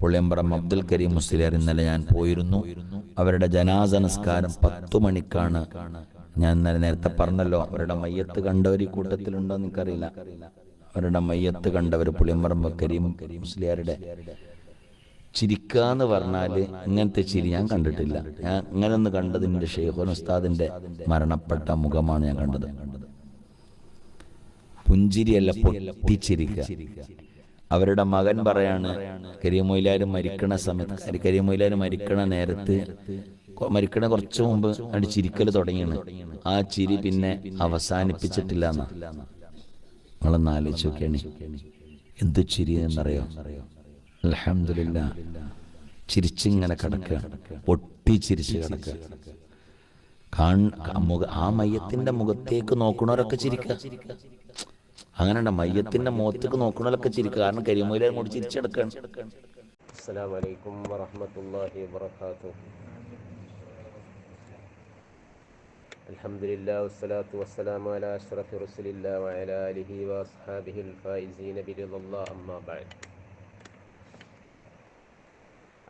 പുളിയമ്പറം അബ്ദുൽ കരീം മുസ്ലിയാർ ഇന്നലെ ഞാൻ പോയിരുന്നു. അവരുടെ ജനാസ നിസ്കാരം 10 മണിക്കാണ്. ഞാൻ ഇന്നലെ നേരത്തെ പറഞ്ഞല്ലോ, അവരുടെ മയ്യത്ത് കണ്ടവർ ഈ കൂട്ടത്തിലുണ്ടോ എന്ന് എനിക്കറിയില്ല. അവരുടെ മയ്യത്ത് കണ്ടവർ പുളിയമ്പറം കരീം മുസ്ലിയാരുടെ ചിരിക്കാന്ന് പറഞ്ഞാല് ഇങ്ങനത്തെ ചിരി ഞാൻ കണ്ടിട്ടില്ല. ഞാൻ ഇങ്ങനെ ഒന്ന് കണ്ടത് എൻ്റെ ഷെയ്ഖുൽ ഉസ്താദിന്റെ മരണപ്പെട്ട മുഖമാണ് ഞാൻ കണ്ടത്. പുഞ്ചിരിയല്ല, പൊട്ടിച്ചിരിക്കുക. അവരുടെ മകൻ പറയാണ്, കരീമൊയിലാര് മരിക്കണ സമയത്ത്, കരീമൊയിലാര് മരിക്കണ നേരത്ത്, മരിക്കണ കുറച്ചു മുമ്പ് അടി ചിരിക്കൽ തുടങ്ങിയാണ്. ആ ചിരി പിന്നെ അവസാനിപ്പിച്ചിട്ടില്ല എന്നാ. നിങ്ങളൊന്ന് ആലോചിച്ച് നോക്കിയാണ് എന്ത് ചിരി എന്നറിയോ. അൽഹംദുലില്ലാ, ചിരിച്ചിങ്ങനെ കിടക്കുക, പൊട്ടിച്ചിരിച്ച് കിടക്കുക. ആ മയ്യത്തിന്റെ മുഖത്തേക്ക് നോക്കണവരൊക്കെ ചിരിക്കുക. അങ്ങനെ മയ്യത്തിന്റെ മുഖത്തേക്ക് നോക്കണവരൊക്കെ ചിരിക്കുക. കാരണം കരിമൂല കൂടി ചിരിച്ചെടുക്കാണ്. അസ്സലാമു അലൈക്കും വറഹ്മത്തുള്ളാഹി വബറകാതുഹു. അൽഹംദുലില്ലാ വസ്സലാത്തു വസ്സലാമു അലാ അഷ്റഫി റസൂലില്ലാ വഅലാ ആലിഹി വഅസ്ഹാബിഹിൽ ഫായിസീന ബിറിദല്ലാഹ്. അമ്മാ ബഅദ്.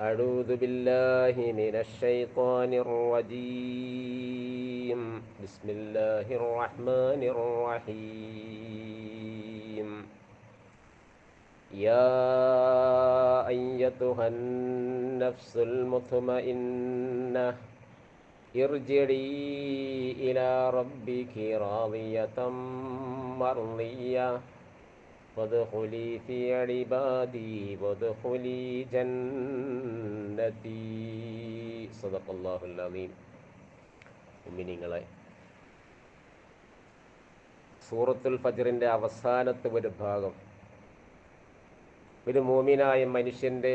അഊദു ബില്ലാഹി മിനശ് ശൈത്വാനിർ റജീം. ബിസ്മില്ലാഹിർ റഹ്മാനിർ റഹീം. യാ അയ്യതുഹൻ നഫ്സുൽ മുത്മഇന്നഹ് ഇർജിഇ ഇലാ റബ്ബികി റാദിയതൻ മർദിയ്യah വദ്ഖുലി ഫീ ഇബാദി വദ്ഖുലി ജന്നതി. സദഖല്ലാഹുൽ അലീം. മുഅ്മിനീങ്ങളെ, സൂറത്തുൽ ഫജ്റിന്റെ അവസാനത്തെ ഒരു ഭാഗം ഒരു മുഅ്മിനായ മനുഷ്യന്റെ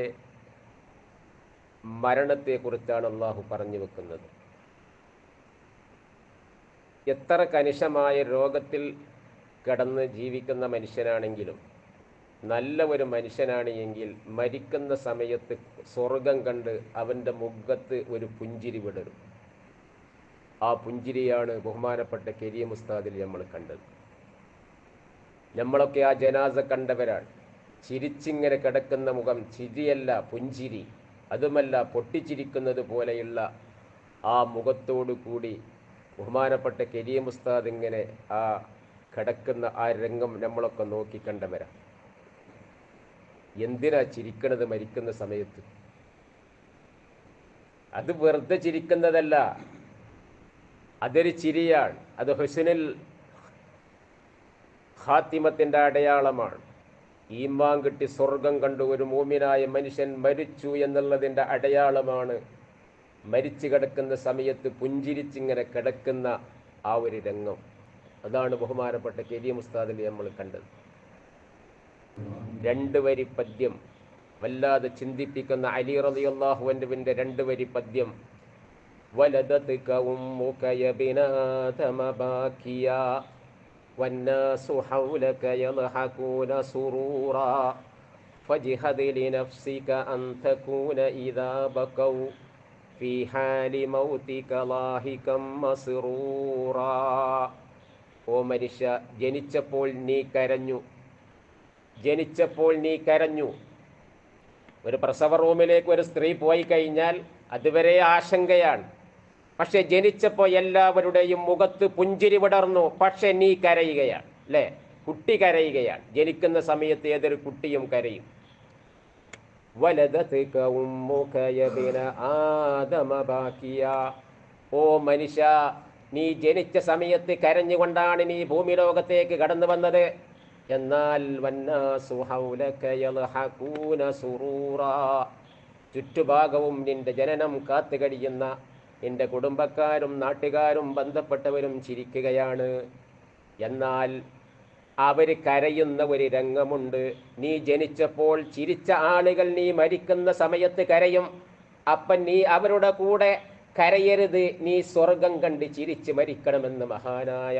മരണത്തെക്കുറിച്ചാണ് അള്ളാഹു പറഞ്ഞു വെക്കുന്നത്. എത്ര കനിഷമായ രോഗത്തിൽ കടന്ന് ജീവിക്കുന്ന മനുഷ്യനാണെങ്കിലും നല്ല ഒരു മനുഷ്യനാണ് എങ്കിൽ മരിക്കുന്ന സമയത്ത് സ്വർഗം കണ്ട് അവൻ്റെ മുഖത്ത് ഒരു പുഞ്ചിരി വിടരും. ആ പുഞ്ചിരിയാണ് ബഹുമാനപ്പെട്ട കരീം ഉസ്താദിൽ നമ്മൾ കണ്ടത്. നമ്മളൊക്കെ ആ ജനാസ കണ്ടവരാണ്. ചിരിച്ചിങ്ങനെ കിടക്കുന്ന മുഖം, ചിരിയല്ല പുഞ്ചിരി, അതുമല്ല പൊട്ടിച്ചിരിക്കുന്നത് പോലെയുള്ള ആ മുഖത്തോടു കൂടി ബഹുമാനപ്പെട്ട കരീം ഉസ്താദ് ഇങ്ങനെ ആ കിടക്കുന്ന ആ രംഗം നമ്മളൊക്കെ നോക്കിക്കണ്ടവരാണ്. എന്തിനാ ചിരിക്കണത് മരിക്കുന്ന സമയത്ത്? അത് വെറുതെ ചിരിക്കുന്നതല്ല, അതൊരു ചിരിയാണ്. അത് ഹുസ്നുൽ ഖാത്തിമത്തിൻ്റെ അടയാളമാണ്. ഈമാൻ കിട്ടി സ്വർഗം കണ്ടു ഒരു മുഅ്മിനായ മനുഷ്യൻ മരിച്ചു എന്നുള്ളതിൻ്റെ അടയാളമാണ് മരിച്ചു കിടക്കുന്ന സമയത്ത് പുഞ്ചിരിച്ചിങ്ങനെ കിടക്കുന്ന ആ ഒരു രംഗം. അതാണ് ബഹുമാനപ്പെട്ട കരീം ഉസ്താദിൽ നമ്മൾ കണ്ടത്. 2 വരി പദ്യം വല്ലാതെ ചിന്തിപ്പിക്കുന്ന അലി റളിയല്ലാഹു അൻഹുവിന്റെ 2 വരി പദ്യം. വലദത്ക ഉമ്മുക യബ്ന ആദമ ബാക്കിയാ വന്നാസു ഹൗലക യൽഹഖൂന സുറൂറാ ഫജ്ഹദ് ലിനഫ്സിക അൻ തകൂന ഇദാ ബഖൗ ഫീ ഹാലി മൗതിക ലാഹികം മസ്റൂറാ. ഓ മനുഷ്യ, ജനിച്ചപ്പോൾ നീ കരഞ്ഞു, ജനിച്ചപ്പോൾ നീ കരഞ്ഞു. ഒരു പ്രസവ റൂമിലേക്ക് ഒരു സ്ത്രീ പോയി കഴിഞ്ഞാൽ അതുവരെ ആശങ്കയാണ്. പക്ഷെ ജനിച്ചപ്പോൾ എല്ലാവരുടെയും മുഖത്ത് പുഞ്ചിരി വിടർന്നു. പക്ഷെ നീ കരയുകയാണ്, അല്ലേ? കുട്ടി കരയുകയാണ്. ജനിക്കുന്ന സമയത്ത് ഏതൊരു കുട്ടിയും കരയും. വലദത്ക ഉമ്മുക യബ്ന ആദമ ബാക്കിയാ. ഓ മനുഷ്യ, നീ ജനിച്ച സമയത്ത് കരഞ്ഞുകൊണ്ടാണ് നീ ഭൂമി ലോകത്തേക്ക് കടന്നു വന്നത്. എന്നാൽ വന്നാസു ഹൗലക യൽഹഖൂന സുറൂറാ, ചുറ്റുഭാഗവും നിന്റെ ജനനം കാത്തു കഴിയുന്ന നിന്റെ കുടുംബക്കാരും നാട്ടുകാരും ബന്ധപ്പെട്ടവരും ചിരിക്കുകയാണ്. എന്നാൽ അവർ കരയുന്ന ഒരു രംഗമുണ്ട്. നീ ജനിച്ചപ്പോൾ ചിരിച്ച ആളുകൾ നീ മരിക്കുന്ന സമയത്ത് കരയും. അപ്പം നീ അവരുടെ കൂടെ കരയരുത്, നീ സ്വർഗം കണ്ട് ചിരിച്ച് മരിക്കണമെന്ന് മഹാനായ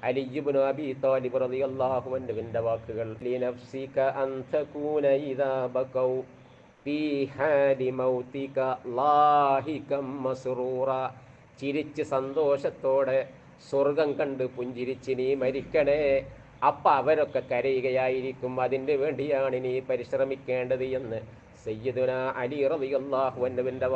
അലി ഇബ്നു അബീ ത്വാലിബ് റളിയല്ലാഹു അൻഹുവിന്റെ വാക്കുകൾ. ലിനഫ്സിക അൻ തകൂന ഇദാ ബഖൗ ഫീ ഹാലി മൗതിക ലാഹികം മസ്റൂറാ. ചിരിച്ച് സന്തോഷത്തോടെ സ്വർഗം കണ്ട് പുഞ്ചിരിച്ച് നീ മരിക്കണേ. അപ്പം അവരൊക്കെ കരയുകയായിരിക്കും. അതിന് വേണ്ടിയാണ് നീ പരിശ്രമിക്കേണ്ടത് എന്ന് സയ്യിദുനാ അലി റളിയല്ലാഹു അൻഹുവിൻ്റെ